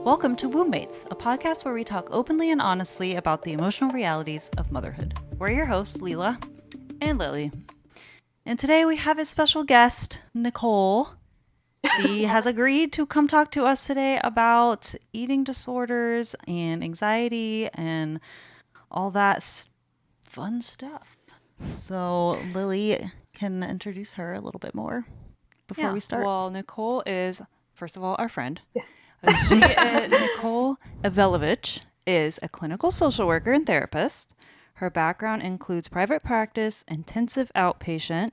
Welcome to Wombmates, a podcast where we talk openly and honestly about the emotional realities of motherhood. We're your hosts, Lela and Lily. And today we have a special guest, Nicole. She has agreed to come talk to us today about eating disorders and anxiety and all that fun stuff. So Lily can introduce her a little bit more before we start. Well, Nicole is, first of all, our friend. Nicole Avelvich is a clinical social worker and therapist. Her background includes private practice, intensive outpatient,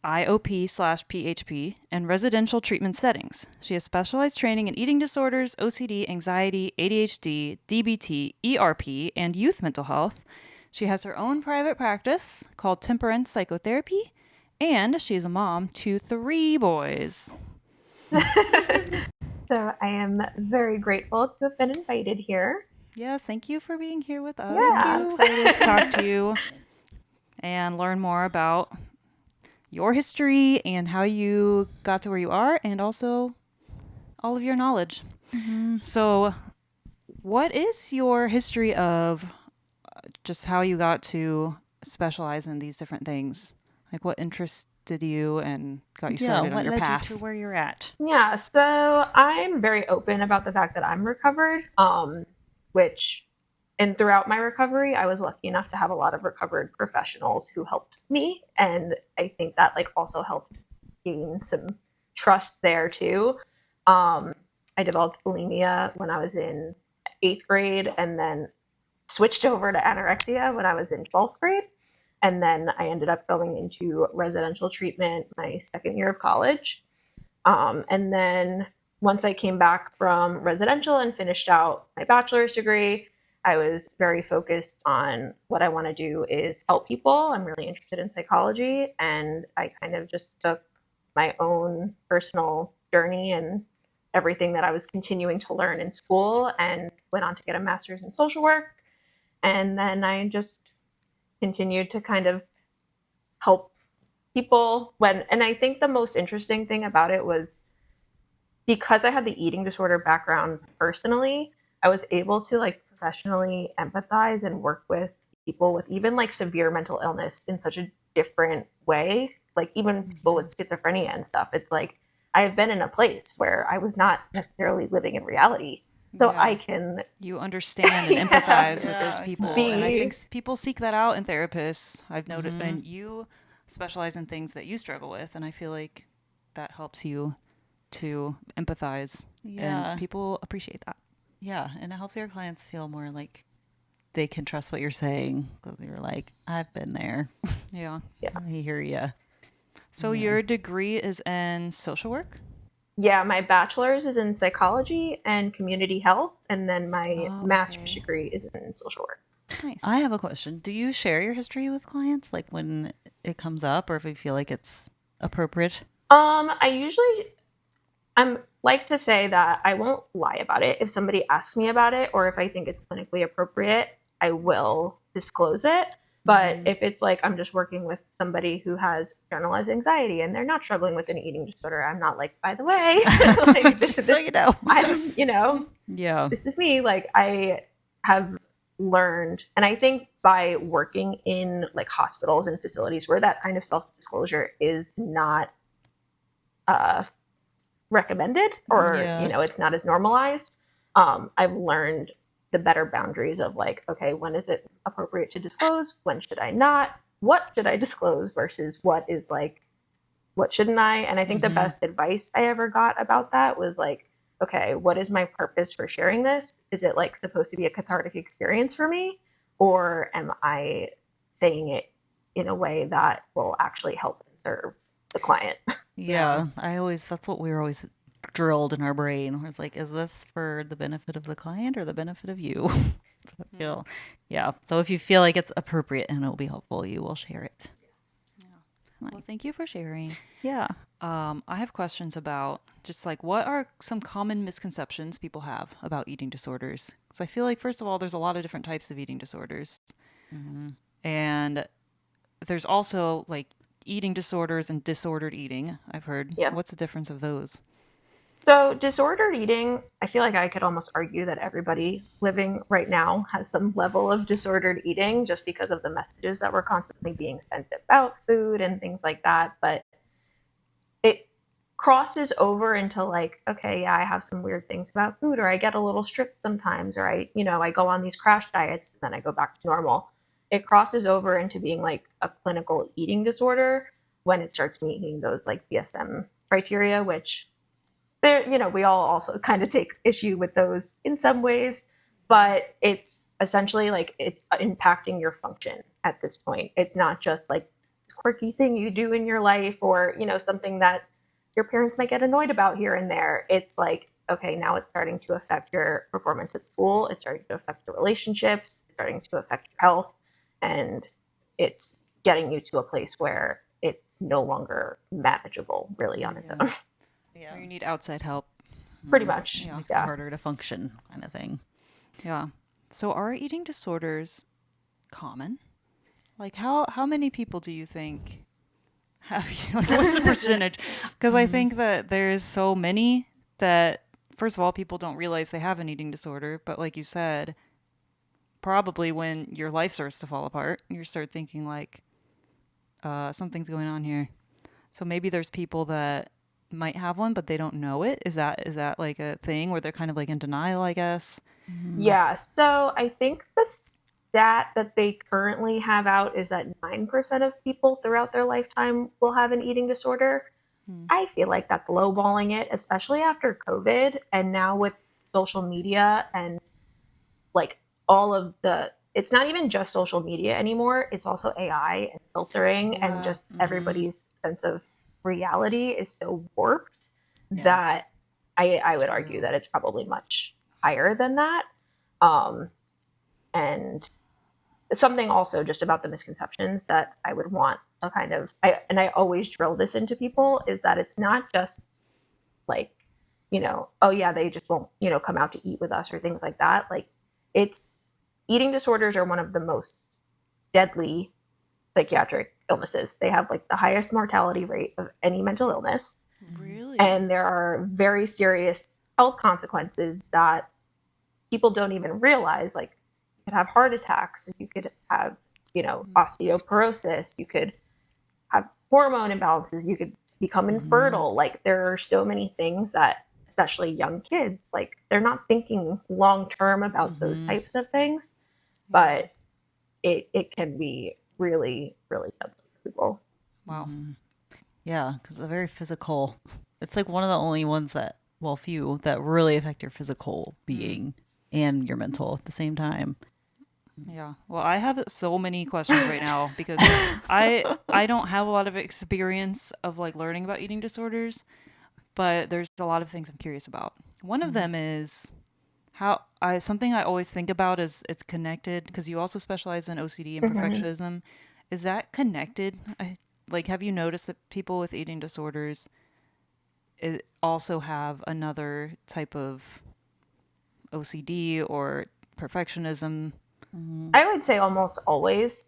IOP/PHP, and residential treatment settings. She has specialized training in eating disorders, OCD, anxiety, ADHD, DBT, ERP, and youth mental health. She has her own private practice called Temperance Psychotherapy, and she is a mom to 3 boys. So I am very grateful to have been invited here. Yes, thank you for being here with us. Yeah. I'm so excited to talk to you and learn more about your history and how you got to where you are, and also all of your knowledge. Mm-hmm. So what is your history of just how you got to specialize in these different things? Like, what interested you and got you started on your path? What led you to where you're at? Yeah, so I'm very open about the fact that I'm recovered, and throughout my recovery, I was lucky enough to have a lot of recovered professionals who helped me. And I think that also helped gain some trust there too. I developed bulimia when I was in 8th grade and then switched over to anorexia when I was in 12th grade. And then I ended up going into residential treatment my 2nd year of college. And then once I came back from residential and finished out my bachelor's degree, I was very focused on what I want to do is help people. I'm really interested in psychology, and I kind of just took my own personal journey and everything that I was continuing to learn in school and went on to get a master's in social work. And then I just continued to kind of help people and I think the most interesting thing about it was because I had the eating disorder background personally, I was able to professionally empathize and work with people with even severe mental illness in such a different way. Even people with schizophrenia and stuff. It's I have been in a place where I was not necessarily living in reality. So I can... You understand and empathize with those people. And I think people seek that out in therapists. I've noted, and you specialize in things that you struggle with. And I feel like that helps you to empathize. Yeah. And people appreciate that. Yeah. And it helps your clients feel more like they can trust what you're saying. Because you're like, I've been there. Yeah. I hear you. So your degree is in social work? Yeah, my bachelor's is in psychology and community health, and then my master's degree is in social work. Nice. I have a question. Do you share your history with clients, when it comes up, or if you feel like it's appropriate? I'm like to say that I won't lie about it. If somebody asks me about it, or if I think it's clinically appropriate, I will disclose it. But if it's I'm just working with somebody who has generalized anxiety and they're not struggling with an eating disorder, I'm not by the way, just so you know, yeah, this is me. I have learned, and I think by working in hospitals and facilities where that kind of self-disclosure is not recommended, or it's not as normalized, I've learned the better boundaries of okay, when is it appropriate to disclose? When should I not? What should I disclose versus what is what shouldn't I? And I think the best advice I ever got about that was okay, what is my purpose for sharing this? Is it supposed to be a cathartic experience for me? Or am I saying it in a way that will actually help and serve the client? Yeah. That's what we were always drilled in our brain. Where it's is this for the benefit of the client or the benefit of you? So I feel, yeah. So if you feel like it's appropriate and it'll be helpful, you will share it. Yeah. Well, thank you for sharing. Yeah. I have questions about just what are some common misconceptions people have about eating disorders? Because I feel first of all, there's a lot of different types of eating disorders. And there's also eating disorders and disordered eating, I've heard. Yeah. What's the difference of those? So, disordered eating, I feel like I could almost argue that everybody living right now has some level of disordered eating just because of the messages that were constantly being sent about food and things like that. But it crosses over into like, okay, yeah, I have some weird things about food, or I get a little strict sometimes, or I go on these crash diets and then I go back to normal. It crosses over into being like a clinical eating disorder when it starts meeting those like BSM criteria, which there, we all also kind of take issue with those in some ways, but it's essentially like it's impacting your function at this point. It's not just like this quirky thing you do in your life or, something that your parents might get annoyed about here and there. It's like, okay, now it's starting to affect your performance at school. It's starting to affect your relationships. It's starting to affect your health. And it's getting you to a place where it's no longer manageable really on its own. Yeah. Or you need outside help. Pretty much. Yeah. Makes it harder to function, kind of thing. Yeah. So are eating disorders common? Like how many people do you think have like what's the percentage? Because I think that there's so many that first of all people don't realize they have an eating disorder, but like you said, probably when your life starts to fall apart, you start thinking like something's going on here. So maybe there's people that might have one but they don't know it. Is that like a thing where they're kind of like in denial, I guess? Yeah, so I think the stat that they currently have out is that 9% of people throughout their lifetime will have an eating disorder. Hmm. I feel like that's lowballing it, especially after COVID and now with social media and like all of it's not even just social media anymore, it's also AI and filtering and Yeah. just everybody's sense of reality is so warped Yeah. that I would argue True. that it's probably much higher than that. Um, and something also just about the misconceptions that I would want to I always drill this into people is that it's not just like, oh yeah, they just won't, come out to eat with us or things like that. Like it's eating disorders are one of the most deadly psychiatric illnesses. They have like the highest mortality rate of any mental illness. Really? And there are very serious health consequences that people don't even realize. Like you could have heart attacks, you could have, osteoporosis, you could have hormone imbalances, you could become infertile. Like there are so many things that especially young kids, like they're not thinking long term about those types of things, but it can be really, really deadly for people. Wow. Yeah, because they're very physical. It's like one of the only ones that, well, few that really affect your physical being and your mental at the same time. Yeah. Well, I have so many questions right now because I don't have a lot of experience of like learning about eating disorders, but there's a lot of things I'm curious about. One of them is how I something I always think about is it's connected because you also specialize in OCD and Mhm. perfectionism. Is that connected? Like have you noticed that people with eating disorders also have another type of OCD or perfectionism? I would say almost always,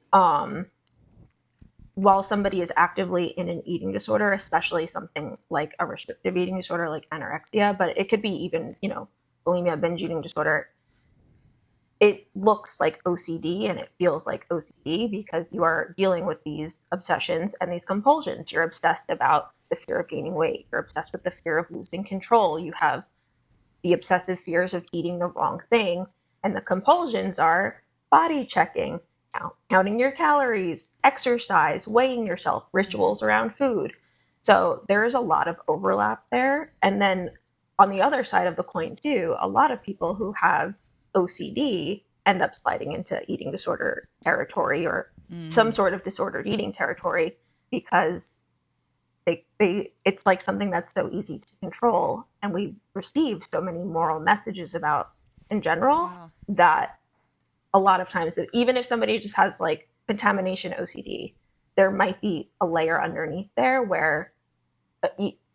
while somebody is actively in an eating disorder, especially something like a restrictive eating disorder like anorexia, but it could be even, bulimia, binge eating disorder, it looks like OCD and it feels like OCD because you are dealing with these obsessions and these compulsions. You're obsessed about the fear of gaining weight. You're obsessed with the fear of losing control. You have the obsessive fears of eating the wrong thing. And the compulsions are body checking, counting your calories, exercise, weighing yourself, rituals around food. So there is a lot of overlap there. And then on the other side of the coin, too, a lot of people who have OCD end up sliding into eating disorder territory or some sort of disordered eating territory because they it's like something that's so easy to control and we receive so many moral messages about in general Wow. that a lot of times even if somebody just has like contamination OCD, there might be a layer underneath there where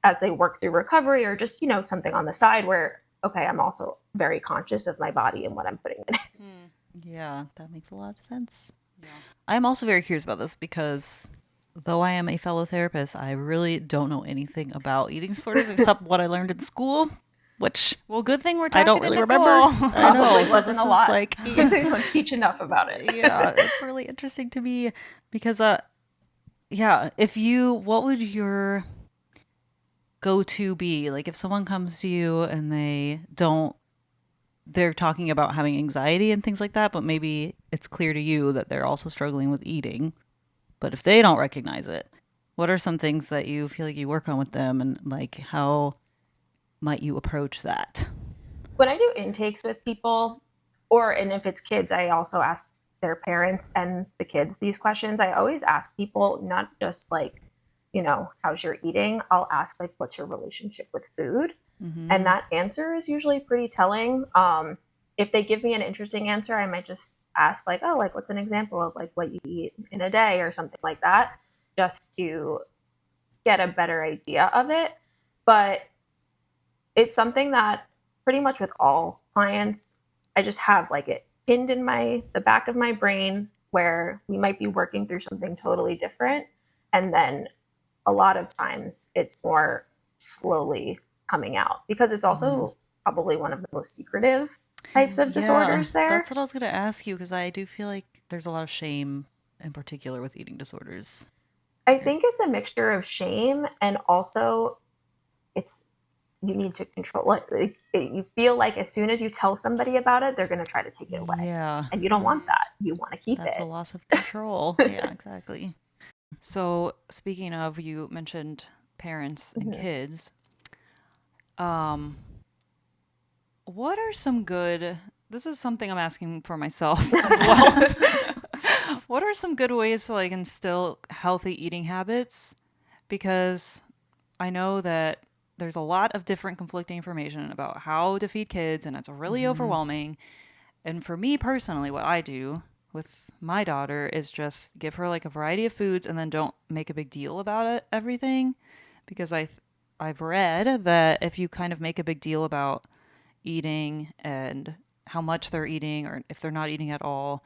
as they work through recovery or just something on the side where okay, I'm also very conscious of my body and what I'm putting in it. Yeah, that makes a lot of sense. Yeah. I'm also very curious about this because, though I am a fellow therapist, I really don't know anything about eating disorders except what I learned in school, which Well, good thing we're I talking don't to really Nicole. remember. I know. Probably So wasn't this a is lot. like, They don't teach enough about it. yeah, it's really interesting to me because, yeah, what would your go-to be? Like if someone comes to you and they're talking about having anxiety and things like that, but maybe it's clear to you that they're also struggling with eating. But if they don't recognize it, what are some things that you feel like you work on with them, and like how might you approach that? When I do intakes with people, and if it's kids, I also ask their parents and the kids these questions. I always ask people not just like, how's your eating? I'll ask like, what's your relationship with food? And Mm-hmm. that answer is usually pretty telling. If they give me an interesting answer, I might just ask like, oh, like what's an example of like what you eat in a day or something like that, just to get a better idea of it. But it's something that pretty much with all clients, I just have like it pinned in the back of my brain where we might be working through something totally different. And then a lot of times it's more slowly coming out because it's Mm-hmm. also probably one of the most secretive types of Yeah, disorders there. that's what I was going to ask you because I do feel like there's a lot of shame in particular with eating disorders. I think it's a mixture of shame and also it's you need to control it. You feel like as soon as you tell somebody about it, they're going to try to take it away. Yeah, And you don't want that. You want to keep that's a it. loss of control. Yeah, exactly. So, speaking of, you mentioned parents and Mhm. kids. Um, what are some good, this is something I'm asking for myself as well. What are some good ways to like instill healthy eating habits? Because I know that there's a lot of different conflicting information about how to feed kids, and it's really Mm-hmm. overwhelming. And for me personally, what I do with my daughter is just give her like a variety of foods and then don't make a big deal about it, everything. Because I've read that if you kind of make a big deal about eating and how much they're eating, or if they're not eating at all,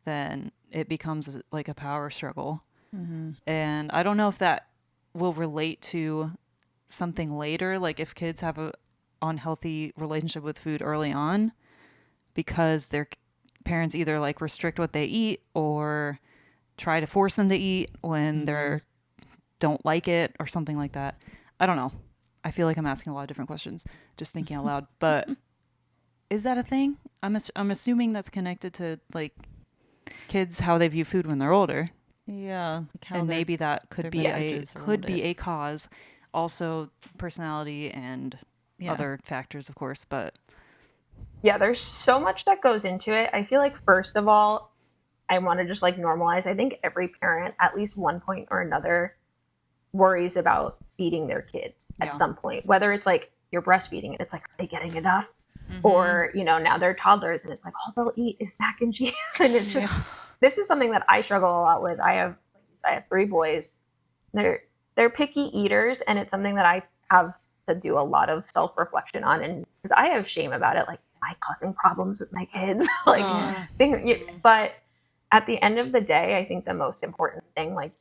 then it becomes like a power struggle. Mm-hmm. And I don't know if that will relate to something later, like if kids have a unhealthy relationship with food early on because their parents either like restrict what they eat or try to force them to eat when Mm-hmm. they don't like it or something like that. I don't know. I feel like I'm asking a lot of different questions, just thinking out loud. But is that a thing? I'm assuming that's connected to like kids how they view food when they're older, Yeah, like how and maybe that their could be messages could around be it. a cause. Also, personality and Yeah. other factors, of course. But Yeah, there's so much that goes into it. I feel like, first of all, I want to just like normalize. I think every parent, at least one point or another, worries about feeding their kid at yeah, some point, whether it's like you're breastfeeding and it's like, are they getting enough? mm-hmm. Or, now they're toddlers and it's like, all they'll eat is mac and cheese. And it's just, Yeah. this is something that I struggle a lot with. I have three boys. They're picky eaters, and it's something that I have to do a lot of self reflection on, and because I have shame about it, like, am I causing problems with my kids? Like, Yeah. but at the end of the day, I think the most important thing, like,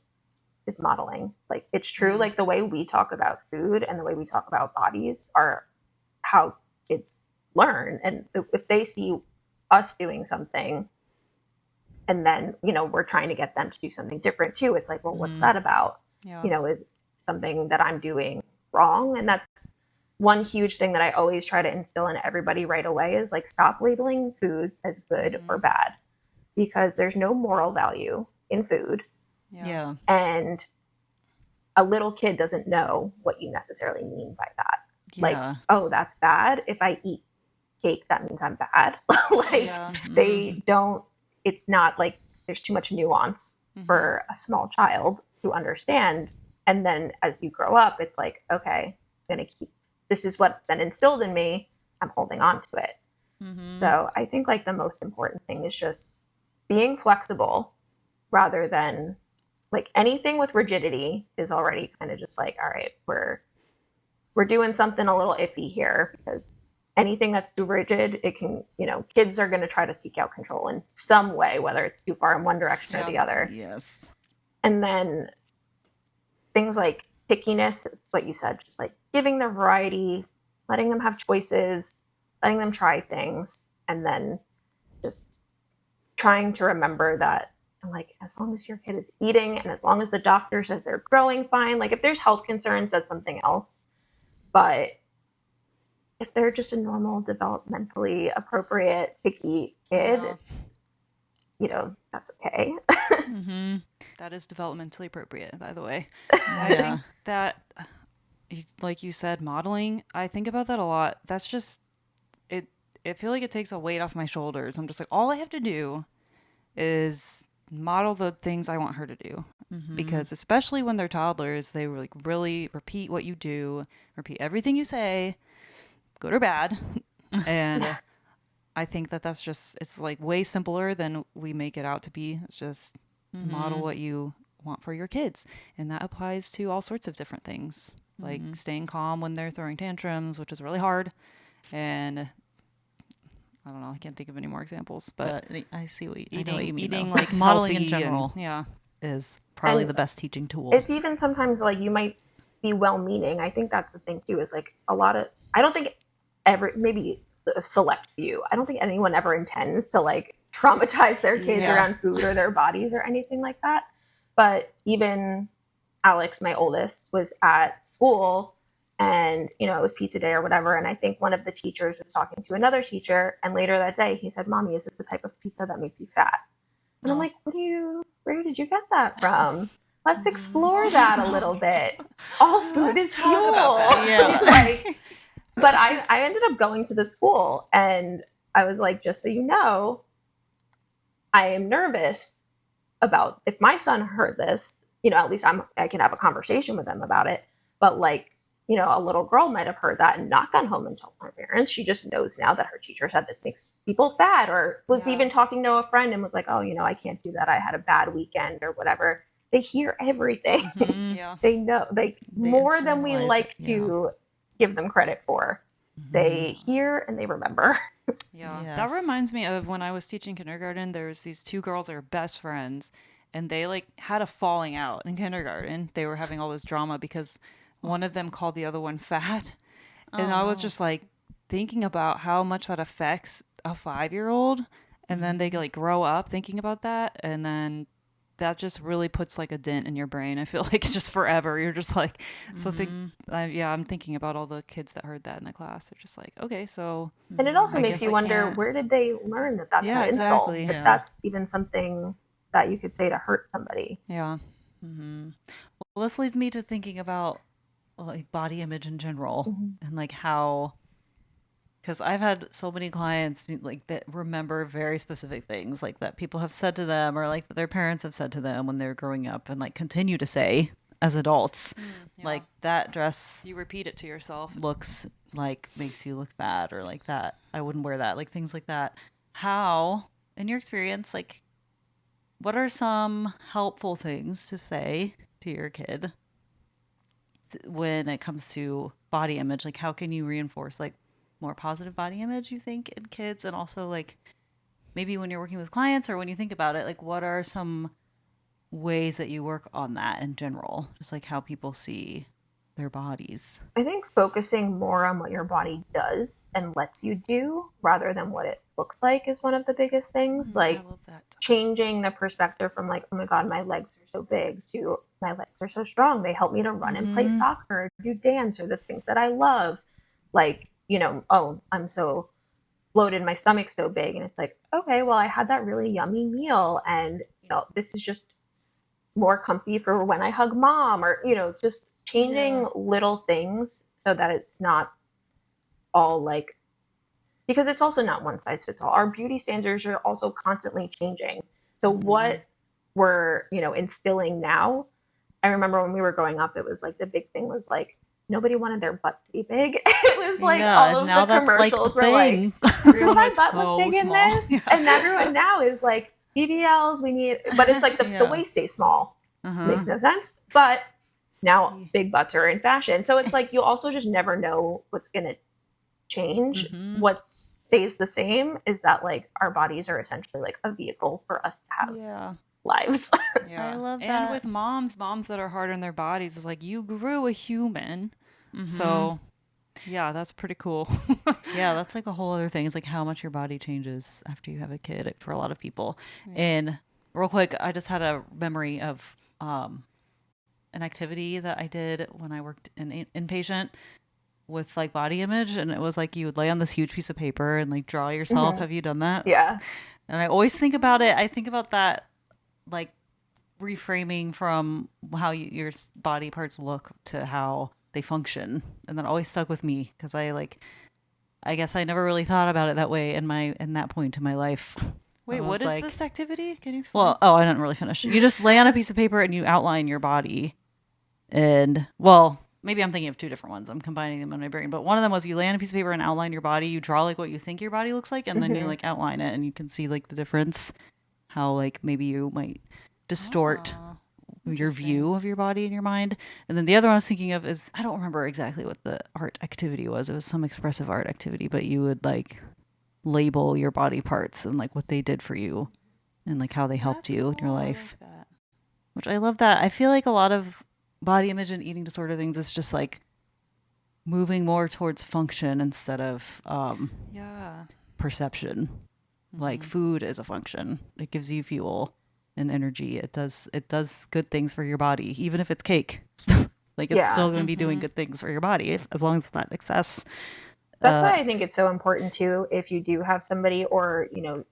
is modeling. Like, it's true. Mm. Like, the way we talk about food and the way we talk about bodies are how kids learn, and if they see us doing something and then we're trying to get them to do something different too, it's like, well, what's Mm-hmm. that about? Yeah. Is something that I'm doing wrong? And that's one huge thing that I always try to instill in everybody right away is like, stop labeling foods as good or Mm-hmm. bad, because there's no moral value in food, Yeah. Yeah. and a little kid doesn't know what you necessarily mean by that. Like, Yeah. oh, that's bad. If I eat cake, that means I'm bad. Like, Yeah. Mm-hmm. they don't, it's not like there's too much nuance Mm-hmm. for a small child to understand. And then as you grow up, it's like, okay, I'm going to keep, this is what's been instilled in me. I'm holding on to it. Mm-hmm. So I think like the most important thing is just being flexible rather than like anything with rigidity is already kind of just like, all right, we're doing something a little iffy here, because anything that's too rigid, it can, kids are going to try to seek out control in some way, whether it's too far in one direction or Yeah. the other. Yes. And then things like pickiness, it's what you said, just like giving them variety, letting them have choices, letting them try things, and then just trying to remember that, like, as long as your kid is eating and as long as the doctor says they're growing fine, like if there's health concerns, that's something else. But if they're just a normal, developmentally appropriate, picky kid, that's okay. Mm-hmm. That is developmentally appropriate, by the way. I think that, like you said, modeling, I think about that a lot. That's just, it. I feel like it takes a weight off my shoulders. I'm just like, all I have to do is model the things I want her to do. Because especially when they're toddlers, they like really repeat what you do, repeat everything you say, good or bad. And I think that that's just, it's like way simpler than we make it out to be. It's just model what you want for your kids. And that applies to all sorts of different things, like staying calm when they're throwing tantrums, which is really hard. And I don't know, I can't think of any more examples, but I see what I know what you mean. Eating Like like modeling in healthy general is probably And the best teaching tool. it's even sometimes like you might be well-meaning. I think that's the thing too, is like a lot of, I don't think maybe a select few, I don't think anyone ever intends to like traumatize their kids around food or their bodies or anything like that. But even Alex, my oldest, was at school and it was pizza day or whatever, and I think one of the teachers was talking to another teacher, and later that day he said, "Mommy, is this the type of pizza that makes you fat?" And I'm like, where did you get that from? Let's explore that a little bit. All food is fuel. But I ended up going to the school and I was like, just so you know, I am nervous about if my son heard this, at least I can have a conversation with him about it. But like, a little girl might have heard that and not gone home and told her parents. She just knows now that her teacher said this makes people fat, or was even talking to a friend and was like, oh, I can't do that. I had a bad weekend or whatever. They hear everything. They know, they more than we like to give them credit for. They hear and they remember. That reminds me of when I was teaching kindergarten. There's these two girls that are best friends, and they like had a falling out in kindergarten. They were having all this drama because one of them called the other one fat. And I was just like thinking about how much that affects a 5-year-old. And then they like grow up thinking about that. And then that just really puts like a dent in your brain. I feel like just forever. You're just like, I'm thinking about all the kids that heard that in the class. They're just like, okay, so. And it also makes you wonder, where did they learn that that's an insult? That that's even something that you could say to hurt somebody. Yeah. Well, this leads me to thinking about like body image in general and like how, because I've had so many clients like that remember very specific things like that people have said to them or like that their parents have said to them when they're growing up and like continue to say as adults, like that dress, you repeat it to yourself, looks like makes you look bad, or like that I wouldn't wear that, like things like that. How, in your experience, like what are some helpful things to say to your kid when it comes to body image? Like how can you reinforce like more positive body image, you think, in kids? And also like maybe when you're working with clients or when you think about it, like what are some ways that you work on that in general, just like how people see their bodies? I think focusing more on what your body does and lets you do rather than what it looks like is one of the biggest things. Like I love that. Changing the perspective from like, oh my God, my legs are so big, to my legs are so strong. They help me to run and play soccer, do dance, or the things that I love. Like, oh, I'm so bloated, my stomach's so big. And it's like, okay, well, I had that really yummy meal. And, this is just more comfy for when I hug mom, or, just changing little things so that it's not all like, because it's also not one size fits all. Our beauty standards are also constantly changing. So what we're, instilling now, I remember when we were growing up, it was like the big thing was like, nobody wanted their butt to be big. It was like all of the commercials were like, does my butt look big in this? And everyone now is like, BBLs, we need, but it's like the waist stays small. Makes no sense. But now big butts are in fashion. So it's like, you also just never know what's going to change. What stays the same is that like our bodies are essentially like a vehicle for us to have lives. Yeah. I love And that. with moms that are hard on their bodies, it's like you grew a human. Mm-hmm. So, yeah, that's pretty cool. Yeah, that's like a whole other thing. It's like how much your body changes after you have a kid for a lot of people. Yeah. And real quick, I just had a memory of an activity that I did when I worked in inpatient with like body image, and it was like you would lay on this huge piece of paper and like draw yourself. Mhm. Have you done that? Yeah. And I always think about it. I think about that like reframing from how your body parts look to how they function, and that always stuck with me because I guess I never really thought about it that way in that point in my life. Wait, I what was is like, this activity? Can you explain? well, oh, I didn't really finish. You just lay on a piece of paper and you outline your body. And, well, maybe I'm thinking of two different ones. I'm combining them in my brain. But one of them was you lay on a piece of paper and outline your body. You draw like what you think your body looks like, and then you Mhm. like outline it, and you can see like the difference. How like maybe you might distort Ah, your interesting. view of your body in your mind. And then the other one I was thinking of is I don't remember exactly what the art activity was. It was some expressive art activity, but you would like label your body parts and like what they did for you and like how they helped That's you in your cool. I life. like that. Which I love that. I feel like a lot of body image and eating disorder things is just like moving more towards function instead of Yeah. perception. Like Mhm. food is a function. It gives you fuel and energy. It does good things for your body, even if it's cake. Like it's Yeah. still going to be doing Mhm. good things for your body as long as it's not excess. That's Uh, why I think it's so important too, if you do have somebody, or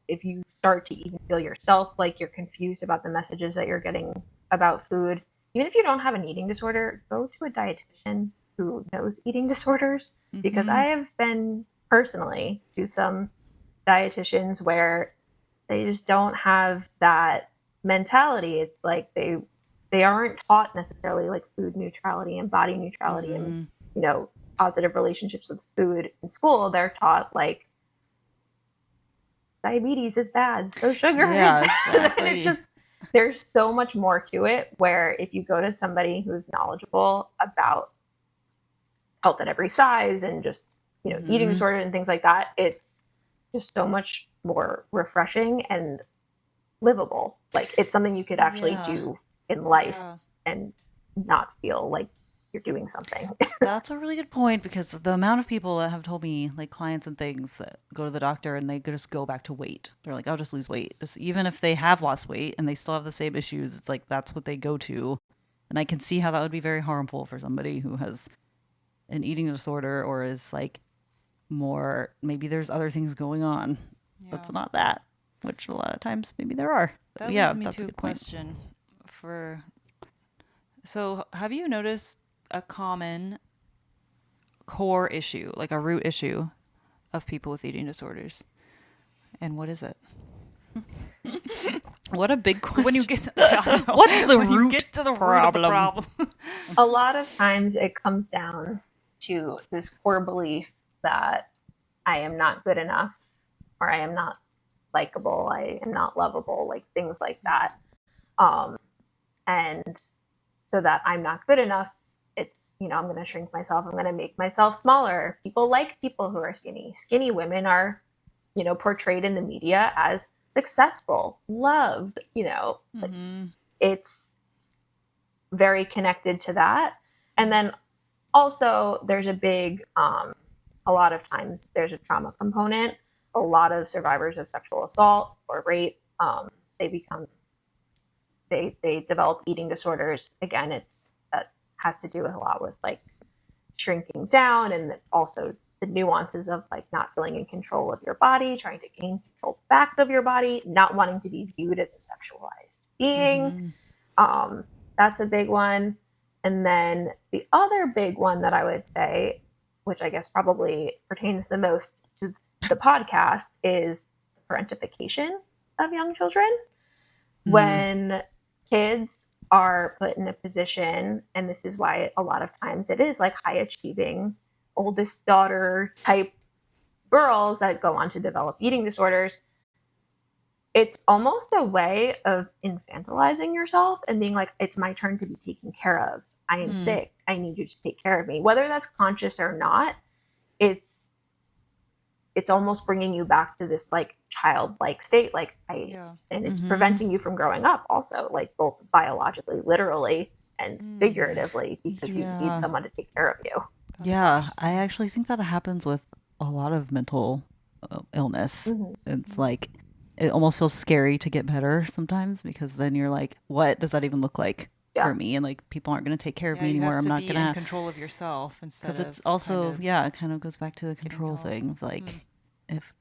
if you start to even feel yourself like you're confused about the messages that you're getting about food, even if you don't have an eating disorder, go to a dietitian who knows eating disorders, because mm-hmm. I have been personally to some dietitians where they just don't have that mentality. It's like they aren't taught necessarily like food neutrality and body neutrality and Mm-hmm. you know positive relationships with food in school. They're taught like diabetes is bad, so sugar is Yeah, bad. And it's exactly. just there's so much more to it, where if you go to somebody who's knowledgeable about health at every size and just eating Mm-hmm. disorders and things like that, it's just so much more refreshing and livable. Like it's something you could actually Yeah. do in life Yeah. and not feel like you're doing something. That's a really good point because the amount of people that have told me, like clients and things, that go to the doctor and they just go back to weight. They're like, I'll just lose weight. Just even if they have lost weight and they still have the same issues, it's like that's what they go to. And I can see how that would be very harmful for somebody who has an eating disorder or is like more, maybe there's other things going on Yeah. that's not that, which a lot of times maybe there are. But That yeah, leads me that's a to a good point. question for so have you noticed a common core issue, like a root issue of people with eating disorders? And what is it? What a big question. When you get to, I know. What's the when you root get to the root of the problem? problem. A lot of times it comes down to this core belief that I am not good enough, or I am not likable, I am not lovable, like things like that. Um, and so that I'm not good enough, it's, I'm going to shrink myself, I'm going to make myself smaller. People like people who are skinny. Skinny women are, portrayed in the media as successful, loved, like Mm-hmm. it's very connected to that. And then also there's a lot of times there's a trauma component. A lot of survivors of sexual assault or rape, they become they develop eating disorders. Again, it's that has to do with a lot with like shrinking down, and also the nuances of like not feeling in control of your body, trying to gain control back of your body, not wanting to be viewed as a sexualized being. Mm-hmm. um, that's a big one. And then the other big one that I would say, which I guess probably pertains the most to the podcast, is parentification of young children. Mm-hmm. When kids are put in a position, and this is why a lot of times it is like high achieving, oldest daughter type girls that go on to develop eating disorders, it's almost a way of infantilizing yourself and being like, it's my turn to be taken care of. I am Mm-hmm. sick. I need you to take care of me. Whether that's conscious or not, it's it's almost bringing you back to this like childlike state, like and it's preventing you from growing up also, like both biologically, literally, and figuratively, because you need someone to take care of you. Yeah, I actually think that happens with a lot of mental illness. It's like it almost feels scary to get better sometimes, because then you're like, what does that even look like for me? And like, people aren't going to take care of me anymore. I'm not going to be in control of yourself instead of, because it's also it kind of goes back to the control thing of like, if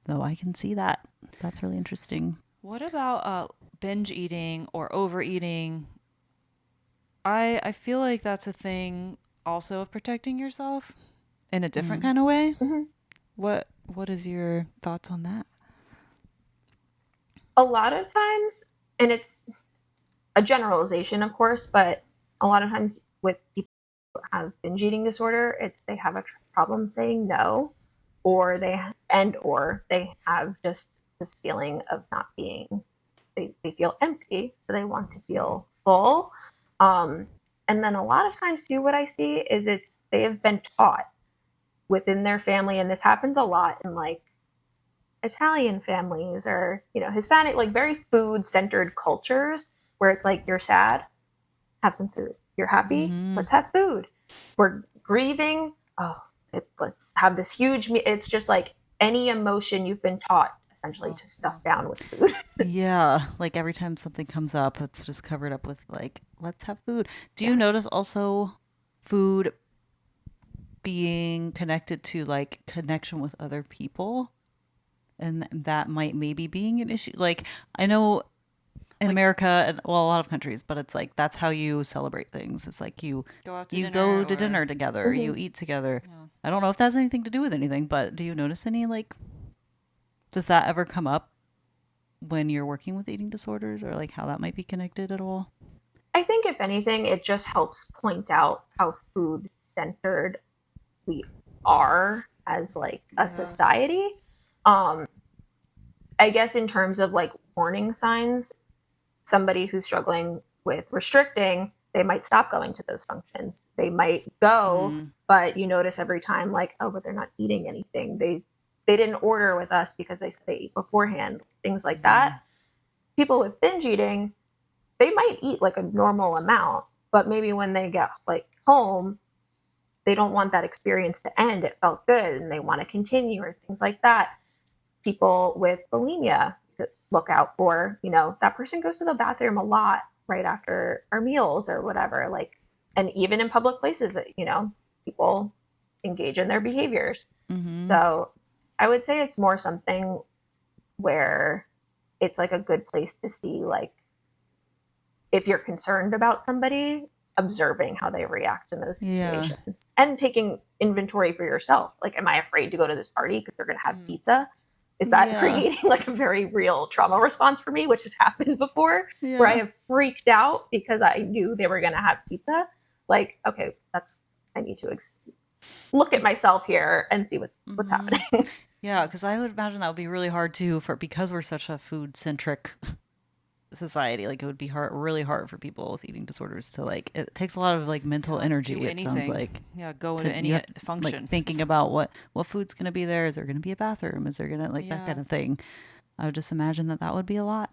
though I can see that. That's really interesting. What about binge eating or overeating? I feel like that's a thing also of protecting yourself in a different kind of way. What is your thoughts on that? A lot of times, and it's a generalization, of course, but a lot of times with people who have binge eating disorder, it's they have a problem saying no, or they have just this feeling of not being, they feel empty, so they want to feel full. And then a lot of times too, what I see is they have been taught within their family, and this happens a lot in like Italian families or, Hispanic, like very food centered cultures, where it's like, you're sad, have some food. You're happy, let's have food. We're grieving, let's have this huge it's just like any emotion you've been taught essentially to stuff down with food. Yeah, like every time something comes up, it's just covered up with like, let's have food. Do you notice also food being connected to like connection with other people? And that might maybe being an issue. Like, I know in America, and well, a lot of countries, but it's like that's how you celebrate things. It's like you go to dinner together, you eat together. Yeah. I don't know if that has anything to do with anything, but do you notice any, like, does that ever come up when you're working with eating disorders, or like how that might be connected at all? I think if anything, it just helps point out how food centered we are as like a society. I guess in terms of like warning signs, somebody who's struggling with restricting, they might stop going to those functions. They might go, but you notice every time like, oh, but they're not eating anything. They didn't order with us because they ate beforehand, things like that. People with binge eating, they might eat like a normal amount, but maybe when they get like home, they don't want that experience to end. It felt good and they want to continue, or things like that. People with bulimia, look out for, that person goes to the bathroom a lot right after our meals or whatever, like, and even in public places that, people engage in their behaviors. So I would say it's more something where it's like a good place to see, like, if you're concerned about somebody, observing how they react in those situations and taking inventory for yourself. Like, am I afraid to go to this party because they're going to have pizza? Is that creating like a very real trauma response for me, which has happened before, where I have freaked out because I knew they were going to have pizza? Like, okay, I need to look at myself here and see what's happening. Yeah, because I would imagine that would be really hard too, because we're such a food centric society. Like, it would be really hard for people with eating disorders to, like, it takes a lot of like mental energy. It sounds like go to any function, like, thinking about what food's going to be there. Is there going to be a bathroom? Is there going to that kind of thing? I would just imagine that would be a lot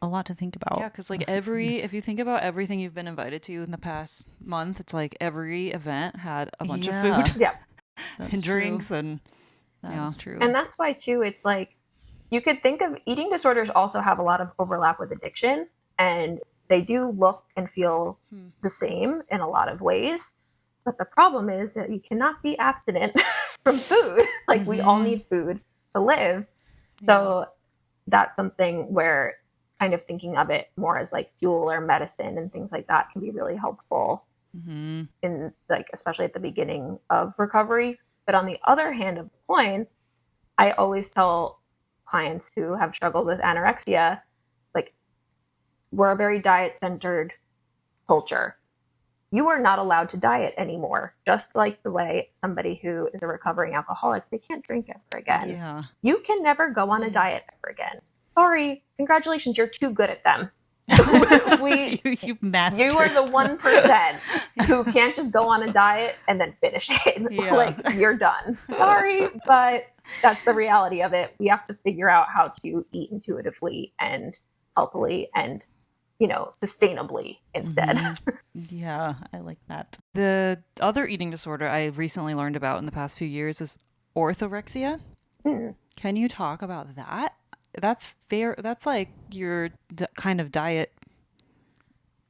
to think about. Yeah, because like if you think about everything you've been invited to in the past month, it's like every event had a bunch of food, and drinks, and that's true. And that's why too, it's like, you could think of eating disorders also have a lot of overlap with addiction, and they do look and feel the same in a lot of ways. But the problem is that you cannot be abstinent from food. Like, we all need food to live. So that's something where kind of thinking of it more as like fuel or medicine and things like that can be really helpful in, like, especially at the beginning of recovery. But on the other hand of the coin, I always tell clients who have struggled with anorexia, like, we're a very diet-centered culture. You are not allowed to diet anymore, just like the way somebody who is a recovering alcoholic, they can't drink ever again. Yeah. You can never go on a diet ever again. Sorry, congratulations, you're too good at them. You are the 1% who can't just go on a diet and then finish it. Like, you're done. Sorry, but that's the reality of it. We have to figure out how to eat intuitively and healthily and, sustainably instead. Yeah, I like that. The other eating disorder I recently learned about in the past few years is orthorexia. Can you talk about that? That's fair. That's like your kind of diet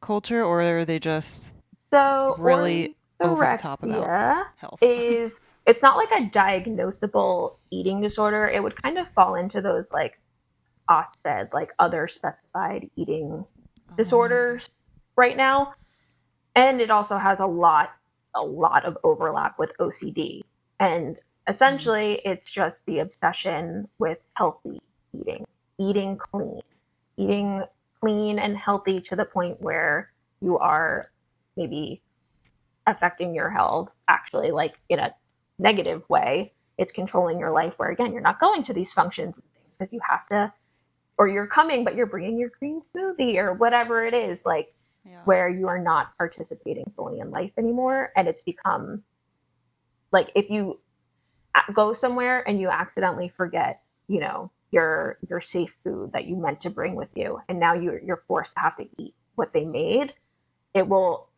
culture, or are they just So really over the top about orthorexia health? it's not like a diagnosable eating disorder. It would kind of fall into those like OSFED, like other specified eating disorders right now. And it also has a lot of overlap with OCD. And essentially it's just the obsession with healthy eating, eating clean, eating clean and healthy to the point where you are maybe affecting your health actually like in a negative way. It's controlling your life where again you're not going to these functions and things because you have to, or you're coming but you're bringing your green smoothie or whatever it is, like where you are not participating fully in life anymore. And it's become like if you go somewhere and you accidentally forget, your safe food that you meant to bring with you, and now you're forced to have to eat what they made, it will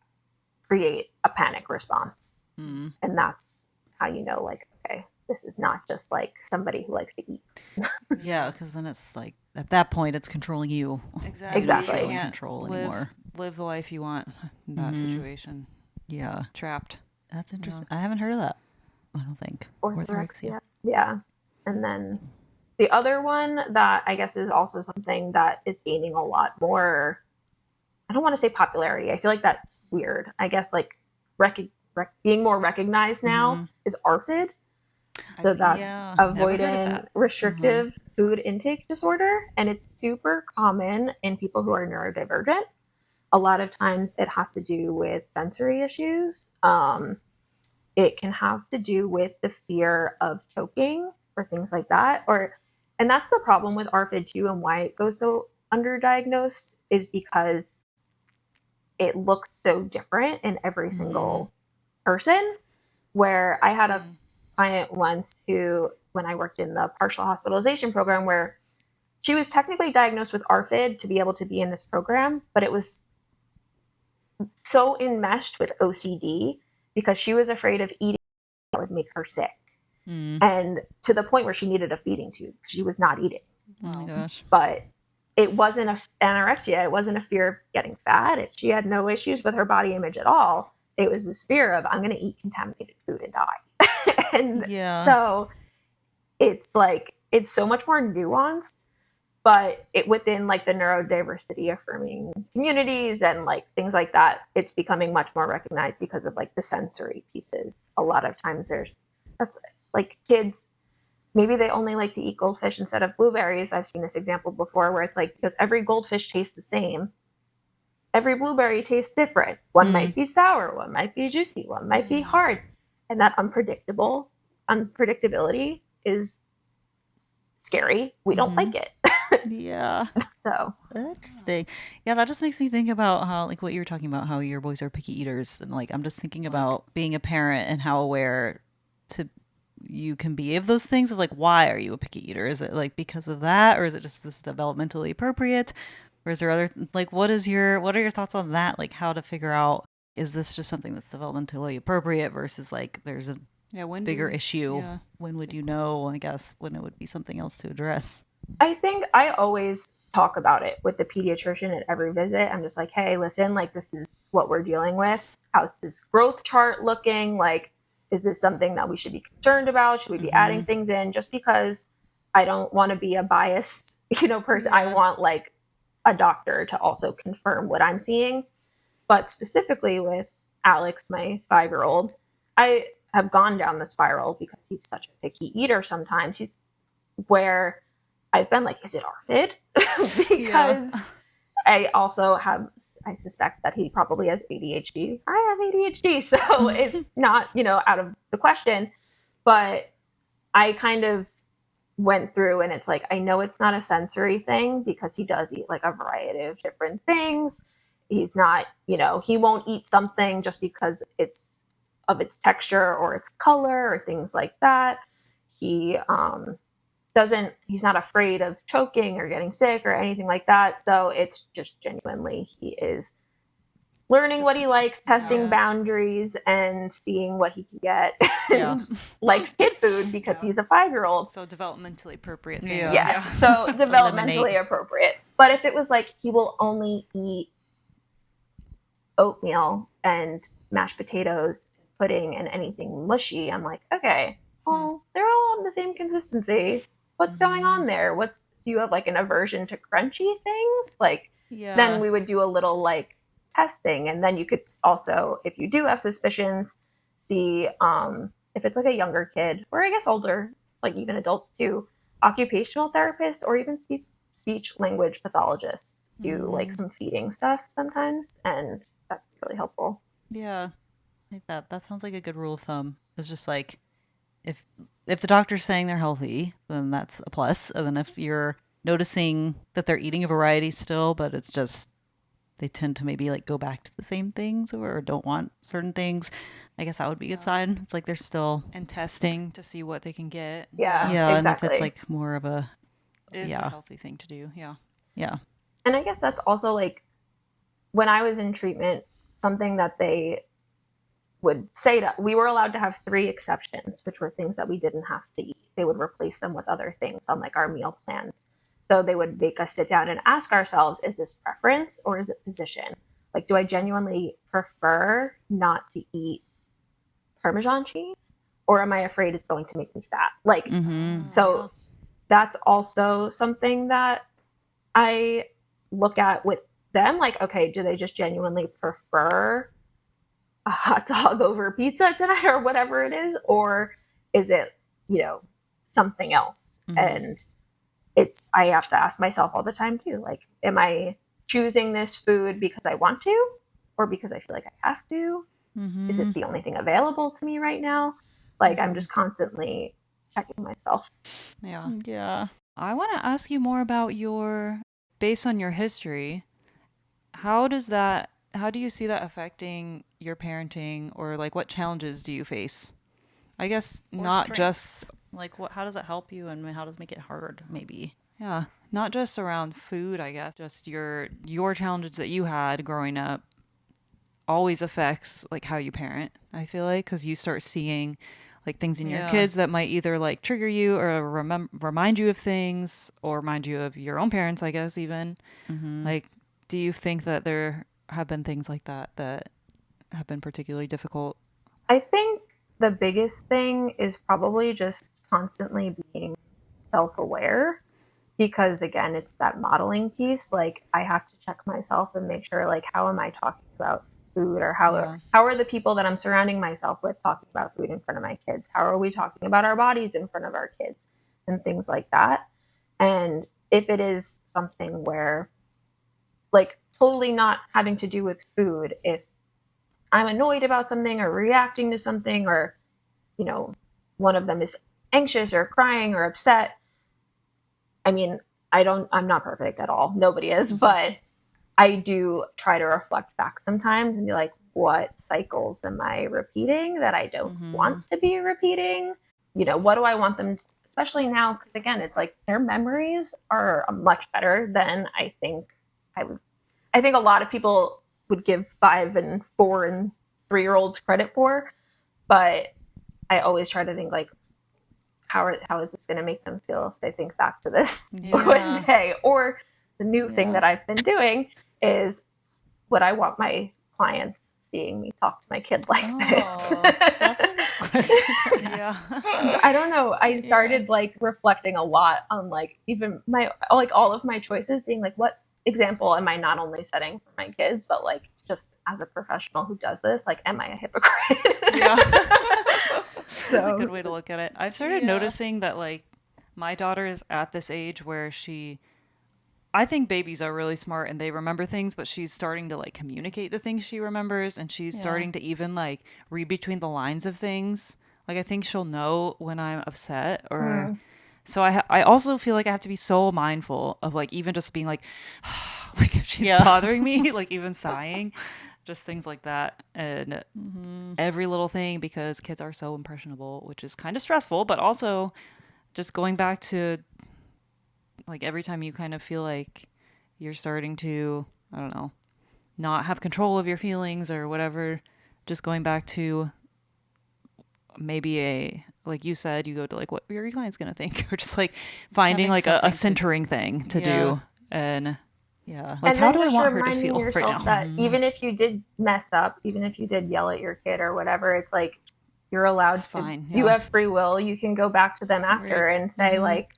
create a panic response. And that's how you know, like, okay, this is not just like somebody who likes to eat. Yeah, because then it's like at that point it's controlling you. Exactly. You don't Exactly. feel in Can't control live, anymore. live the life you want in that situation. Yeah, Trapped. that's interesting. I haven't heard of that. I don't think Orthorexia. Yeah. And then the other one that I guess is also something that is gaining a lot more, I don't want to say popularity. I feel like that's weird. I guess like being more recognized now is ARFID. So that's Yeah, never heard of avoidant that. restrictive food intake disorder. And it's super common in people who are neurodivergent. A lot of times it has to do with sensory issues. It can have to do with the fear of choking or things like that. And that's the problem with ARFID too, and why it goes so underdiagnosed is because it looks so different in every single person. Where I had a client once who, when I worked in the partial hospitalization program, where she was technically diagnosed with ARFID to be able to be in this program, but it was so enmeshed with OCD because she was afraid of eating that would make her sick. And to the point where she needed a feeding tube because she was not eating. Oh my gosh. But it wasn't anorexia. It wasn't a fear of getting fat. She had no issues with her body image at all. It was this fear of, I'm going to eat contaminated food and die. And so it's like, it's so much more nuanced, but it within like the neurodiversity affirming communities and like things like that, it's becoming much more recognized because of like the sensory pieces. A lot of times that's like kids, maybe they only like to eat goldfish instead of blueberries. I've seen this example before where it's like, because every goldfish tastes the same, every blueberry tastes different. One might be sour, one might be juicy, one might be hard. And that unpredictability is scary. We don't like it. Yeah. So Interesting. Yeah, that just makes me think about how, like, what you were talking about, how your boys are picky eaters. And, like, I'm just thinking about being a parent and how aware to you can be of those things of, like, why are you a picky eater? Is it, like, because of that? Or is it just this developmentally appropriate? Or is there other, like, what are your thoughts on that? Like, how to figure out, is this just something that's developmentally appropriate versus, like, there's a bigger issue? Yeah. When would you know, I guess, when it would be something else to address? I think I always talk about it with the pediatrician at every visit. I'm just like, hey, listen, like this is what we're dealing with. How's this growth chart looking? Like, is this something that we should be concerned about? Should we be adding things in? Just because I don't want to be a biased, person. I want like a doctor to also confirm what I'm seeing. But specifically with Alex, my 5-year-old, I have gone down the spiral because he's such a picky eater sometimes. He's where I've been like, is it ARFID? Because I suspect that he probably has ADHD. I have ADHD, so it's not, out of the question. But I kind of went through and it's like, I know it's not a sensory thing because he does eat like a variety of different things. He's not, he won't eat something just because it's of its texture or its color or things like that. He he's not afraid of choking or getting sick or anything like that. So it's just genuinely, he is learning what he likes, testing boundaries, and seeing what he can get. And likes kid food because he's a 5-year-old. So developmentally appropriate things. Yes. So developmentally appropriate. But if it was like he will only eat oatmeal and mashed potatoes, pudding, and anything mushy, I'm like, okay, well, they're all of the same consistency. What's going on there? Do you have like an aversion to crunchy things? Like, then we would do a little like testing, and then you could also, if you do have suspicions, see if it's like a younger kid, or I guess older, like even adults too, occupational therapists or even speech language pathologists do like some feeding stuff sometimes, and that's really helpful. Yeah, I think that sounds like a good rule of thumb. It's just like, if the doctor's saying they're healthy, then that's a plus. And then if you're noticing that they're eating a variety still, but it's just they tend to maybe like go back to the same things or don't want certain things, I guess that would be a good sign. It's like they're still and testing to see what they can get. Yeah, exactly. And if it's like more of a a healthy thing to do. Yeah. And I guess that's also like, when I was in treatment, something that they would say to, we were allowed to have 3 exceptions, which were things that we didn't have to eat. They would replace them with other things on like our meal plans. So they would make us sit down and ask ourselves, is this preference or is it position? Like, do I genuinely prefer not to eat Parmesan cheese, or am I afraid it's going to make me fat? Like, so that's also something that I look at with them. Like, okay, do they just genuinely prefer a hot dog over pizza tonight or whatever it is? Or is it, something else? And I have to ask myself all the time too, like, am I choosing this food because I want to, or because I feel like I have to? Is it the only thing available to me right now? Like, I'm just constantly checking myself. Yeah. I want to ask you more about based on your history, how do you see that affecting your parenting, or like what challenges do you face? I guess not just like how does it help you, and how does it make it hard maybe? Yeah, not just around food, I guess. Just your challenges that you had growing up always affects like how you parent, I feel like, because you start seeing like things in your kids that might either like trigger you or remind you of things, or remind you of your own parents, I guess, even. Like, do you think that there have been things like that have been particularly difficult? I think the biggest thing is probably just constantly being self-aware, because again, it's that modeling piece. Like, I have to check myself and make sure, like, how am I talking about food, or how are the people that I'm surrounding myself with talking about food in front of my kids? How are we talking about our bodies in front of our kids, and things like that? And if it is something where, like, totally not having to do with food, if I'm annoyed about something or reacting to something, or, one of them is anxious or crying or upset, I mean, I'm not perfect at all. Nobody is, but I do try to reflect back sometimes and be like, what cycles am I repeating that I don't want to be repeating? What do I want them to, especially now? Because again, it's like their memories are much better than I think I think a lot of people would give 5 and 4 and 3-year-olds credit for. But I always try to think, like, how is this going to make them feel if they think back to this one day? Or the new thing that I've been doing is, would I want my clients seeing me talk to my kids like this? That's a good question. I don't know. I started like reflecting a lot on like even all of my choices, being like, what example am I not only setting for my kids, but like just as a professional who does this, like, am I a hypocrite? That's a good way to look at it. I've started noticing that like my daughter is at this age where I think babies are really smart and they remember things, but she's starting to like communicate the things she remembers, and she's starting to even like read between the lines of things. Like, I think she'll know when I'm upset, or so I also feel like I have to be so mindful of like even just being like like if she's bothering me, like even sighing, just things like that. And every little thing, because kids are so impressionable, which is kind of stressful, but also just going back to like every time you kind of feel like you're starting to, I don't know, not have control of your feelings or whatever, just going back to maybe like you said, you go to like, what are your clients going to think? Or just like finding like a centering thing to do. And yeah, like and how then do I just want her to reminding feel right yourself now? that even if you did mess up, even if you did yell at your kid or whatever, it's like you're allowed It's to. fine. You Yeah. have free will. You can go back to them after and say like,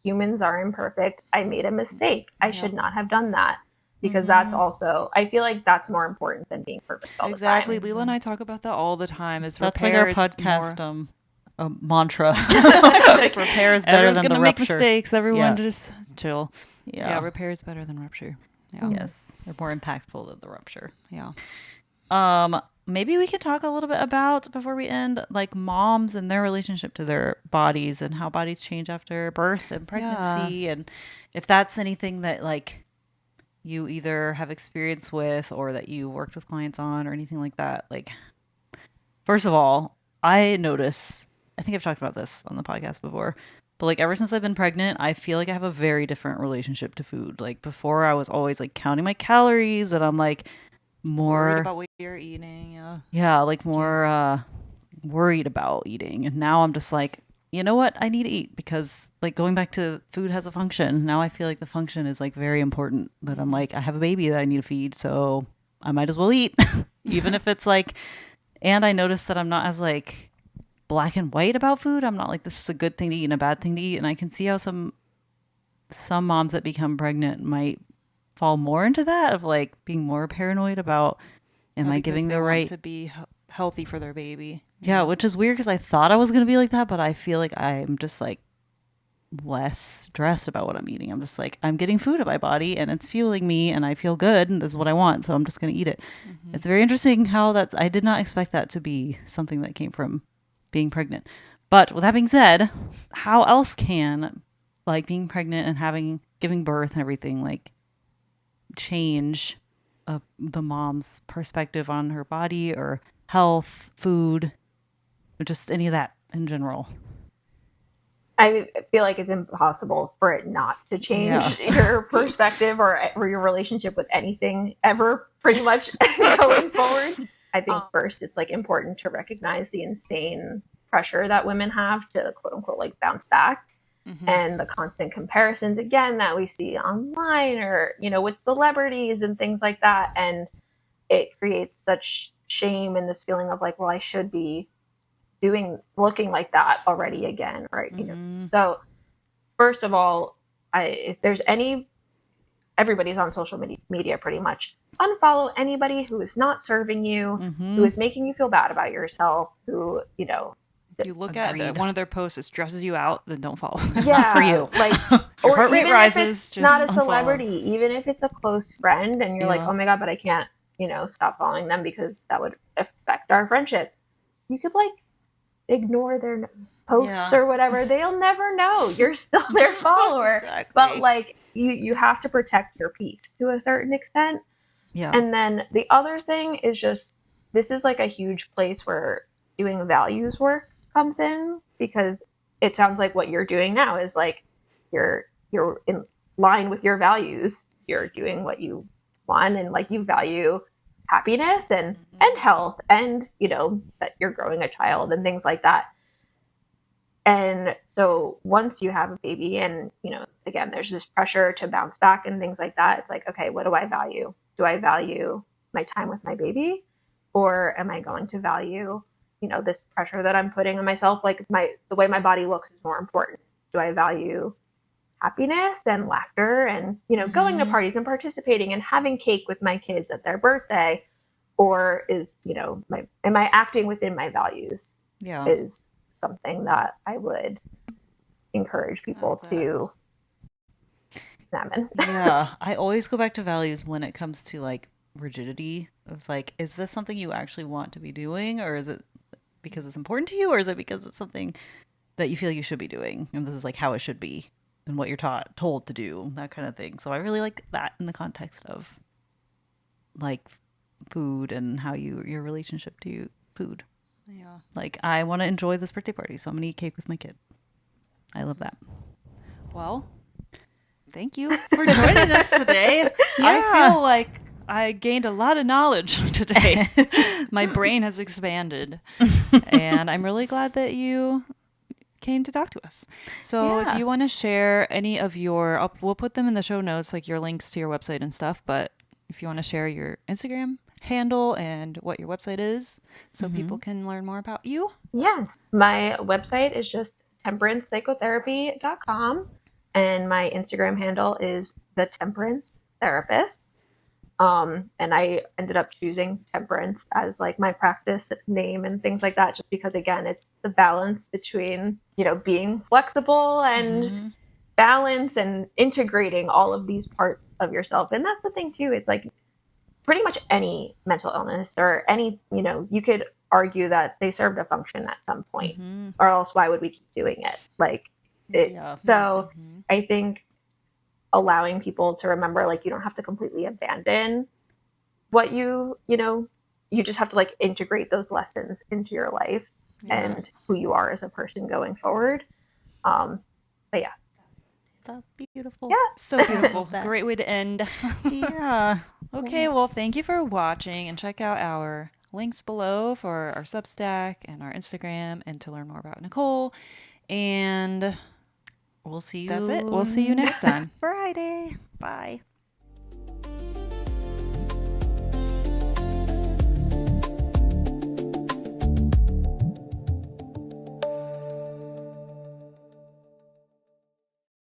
humans are imperfect. I made a mistake. I should not have done that. Because that's also, I feel like that's more important than being perfect all Exactly. the time. Leela and I talk about that all the time. Is That's like our repair is podcast mantra. like repair is better than the gonna make rupture. mistakes. Everyone Yeah. just chill. Yeah. Yeah, repair is better than rupture. Yeah. Yes. They're more impactful than the rupture. Yeah. Maybe we could talk a little bit about, before we end, like moms and their relationship to their bodies and how bodies change after birth and pregnancy, and if that's anything that like you either have experience with or that you worked with clients on or anything like that. Like, first of all, I notice, I think I've talked about this on the podcast before, but like ever since I've been pregnant, I feel like I have a very different relationship to food. Like before I was always like counting my calories, and I'm like more Worried about what you're eating. like more worried about eating. And now I'm just like, you know what? I need to eat, because like going back to food has a function. Now I feel like the function is like very important, that I'm like, I have a baby that I need to feed, so I might as well eat. Even if it's like, and I noticed that I'm not as like black and white about food. I'm not like, this is a good thing to eat and a bad thing to eat. And I can see how some moms that become pregnant might fall more into that, of like being more paranoid about, am I giving the right to be healthy for their baby? Yeah, which is weird, because I thought I was going to be like that, but I feel like I'm just like less stressed about what I'm eating. I'm just like, I'm getting food in my body and it's fueling me and I feel good and this is what I want, so I'm just going to eat it. It's very interesting how that's, I did not expect that to be something that came from being pregnant. But with that being said, how else can like being pregnant and giving birth and everything like change the mom's perspective on her body or health, food, or just any of that in general? I feel like it's impossible for it not to change your perspective or your relationship with anything ever, pretty much going forward. I think first it's like important to recognize the insane pressure that women have to quote unquote like bounce back, and the constant comparisons again that we see online or with celebrities and things like that, and it creates such shame and this feeling of like, well, I should be looking like that already again, right? So first of all, if there's everybody's on social media pretty much, unfollow anybody who is not serving you, who is making you feel bad about yourself, who if you look at one of their posts that stresses you out, then don't follow them. yeah, for you. like Your or heart rate even rises, if it's just not a unfollow. celebrity, even if it's a close friend and you're like, oh my god, but I can't stop following them because that would affect our friendship, you could like ignore their posts or whatever. They'll never know you're still their follower. Exactly. But like you have to protect your peace to a certain extent. Yeah. And then the other thing is just, this is like a huge place where doing values work comes in, because it sounds like what you're doing now is like you're in line with your values. You're doing what you want, and like you value happiness and health, and that you're growing a child and things like that. And so once you have a baby and again there's this pressure to bounce back and things like that, it's like, okay, what do I value? Do I value my time with my baby, or am I going to value this pressure that I'm putting on myself? Like the way my body looks is more important. Do I value happiness and laughter and going to parties and participating and having cake with my kids at their birthday? Or is am I acting within my values? Is something that I would encourage people to examine. Yeah, I always go back to values when it comes to like rigidity. It's like, is this something you actually want to be doing, or is it because it's important to you, or is it because it's something that you feel you should be doing, and this is like how it should be and what you're told to do, that kind of thing. So I really like that in the context of like food and how your relationship to food. Yeah. Like, I want to enjoy this birthday party, so I'm going to eat cake with my kid. I love that. Well, thank you for joining us today. Yeah. I feel like I gained a lot of knowledge today. My brain has expanded. And I'm really glad that you came to talk to us. So Yeah. do you want to share any of your, we'll put them in the show notes, like your links to your website and stuff, but if you want to share your Instagram handle and what your website is so people can learn more about you. Yes, my website is just temperancepsychotherapy.com, and my Instagram handle is the Temperance Therapist. And I ended up choosing temperance as like my practice name and things like that, just because again, it's the balance between, being flexible and balance and integrating all of these parts of yourself. And that's the thing too. It's like pretty much any mental illness or any, you could argue that they served a function at some point, or else why would we keep doing it? Like it. Yeah. So I think allowing people to remember, like, you don't have to completely abandon what you just have to like integrate those lessons into your life and who you are as a person going forward. But yeah. That's beautiful. Yeah. So beautiful. Great way to end. Yeah. Okay, well, thank you for watching, and check out our links below for our Substack and our Instagram and to learn more about Nicole. And We'll see you. that's it. We'll see you next time. Friday. Bye.